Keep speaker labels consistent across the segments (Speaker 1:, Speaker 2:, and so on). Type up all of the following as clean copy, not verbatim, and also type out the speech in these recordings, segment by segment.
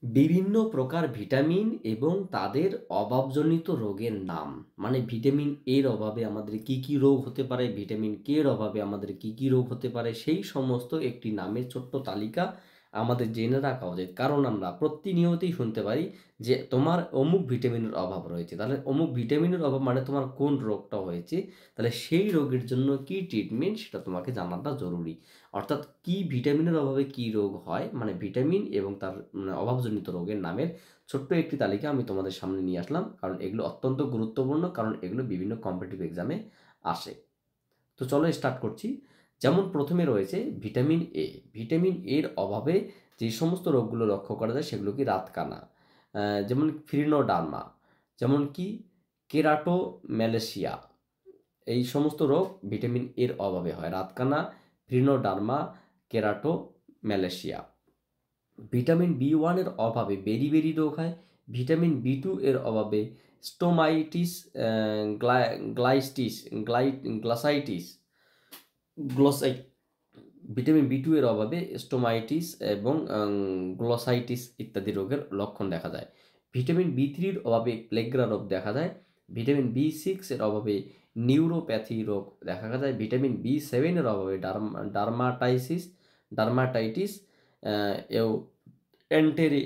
Speaker 1: বিভিন্ন প্রকার ভিটামিন এবং তাদের অভাবজনিত রোগের নাম। মানে ভিটামিন এর অভাবে আমাদের কি কি রোগ হতে পারে, ভিটামিন কে এর অভাবে আমাদের কি কি রোগ হতে পারে, সেই সমস্ত একটি নামের ছোট্ট তালিকা আমাদের জেনে রাখা উচিত। কারণ আমরা প্রতিনিয়তই শুনতে পারি যে তোমার অমুক ভিটামিনের অভাব রয়েছে। তাহলে অমুক ভিটামিনের অভাব মানে তোমার কোন রোগটা হয়েছে, তাহলে সেই রোগের জন্য কি ট্রিটমেন্ট সেটা তোমাকে জানাটা জরুরি। অর্থাৎ কি ভিটামিনের অভাবে কি রোগ হয়, মানে ভিটামিন এবং তার অভাবজনিত রোগের নামের ছোট্ট একটি তালিকা আমি তোমাদের সামনে নিয়ে আসলাম। কারণ এগুলো অত্যন্ত গুরুত্বপূর্ণ, কারণ এগুলো বিভিন্ন কম্পিটিটিভ এক্সামে আসে। তো চলো স্টার্ট করছি। যেমন প্রথমে রয়েছে ভিটামিন এ। ভিটামিন এর অভাবে যে সমস্ত রোগগুলো লক্ষ্য করা যায় সেগুলো কি রাতকানা, যেমন ফ্রিনোডার্মা, যেমন কি কেরাটোম্যালেশিয়া। এই সমস্ত রোগ ভিটামিন এর অভাবে হয়, রাতকানা, ফ্রিনোডার্মা, কেরাটোম্যালেশিয়া। ভিটামিন বি ওয়ানের অভাবে বেরি রোগ হয়। ভিটামিন বি টু এর অভাবে স্টোমাইটিস, গ্লাইস্টিস, গ্লাসাইটিস, গ্লোসাই ভিটামিন বি টু এর অভাবে স্টোমাইটিস এবং গ্লোসাইটিস ইত্যাদি রোগের লক্ষণ দেখা যায়। ভিটামিন বি3-র অভাবে প্লেগ্রা রোগ দেখা যায়। ভিটামিন বি6-এর অভাবে নিউরোপ্যাথি রোগ দেখা যায়। ভিটামিন বি7-এর অভাবে ডার্মাটাইটিস, এও অ্যান্টেরি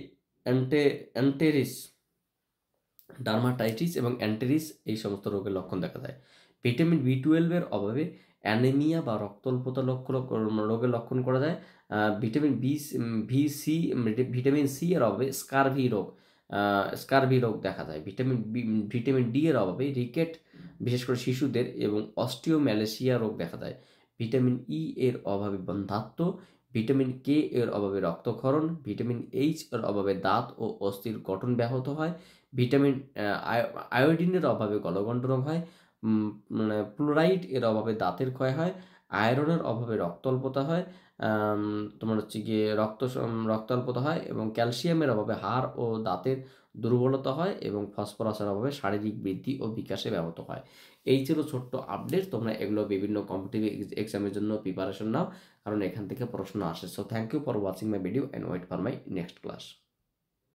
Speaker 1: অ্যান্টে অ্যান্টেরিস ডার্মাটাইটিস এবং অ্যান্টেরিস এই সমস্ত রোগের লক্ষণ দেখা যায়। ভিটামিন বি12-এর অভাবে অ্যানিমিয়া বা রক্তাল্পতা রোগের লক্ষণ করা যায়। ভিটামিন ভিটামিন সি এর অভাবে স্কারভি রোগ দেখা যায়। ভিটামিন ডি এর অভাবে রিকেট, বিশেষ করে শিশুদের, এবং অস্টিওম্যালেশিয়া রোগ দেখা যায়। ভিটামিন ই এর অভাবে বন্ধ্যাত্ব। ভিটামিন কে এর অভাবে রক্তক্ষরণ। ভিটামিন এইচ এর অভাবে দাঁত ও অস্থির গঠন ব্যাহত হয়। ভিটামিন আয়োডিনের অভাবে গলগণ্ড রোগ হয়। ফ্লোরাইড এর অভাবে দাঁতের ক্ষয় হয়। আয়রনের অভাবে রক্তাল্পতা হয়। তোমার হচ্ছে গিয়ে রক্তাল্পতা হয়, এবং ক্যালসিয়ামের অভাবে হাড় ও দাঁতের দুর্বলতা হয়, এবং ফসফরাসের অভাবে শারীরিক বৃদ্ধি ও বিকাশে ব্যাহত হয়। এই ছিল ছোট্ট আপডেট। তোমরা এগুলো বিভিন্ন কম্পিটিটিভ এক্সামের জন্য প্রিপারেশন নাও, কারণ এখান থেকে প্রশ্ন আসে। So thank you for watching my video and wait for my next class.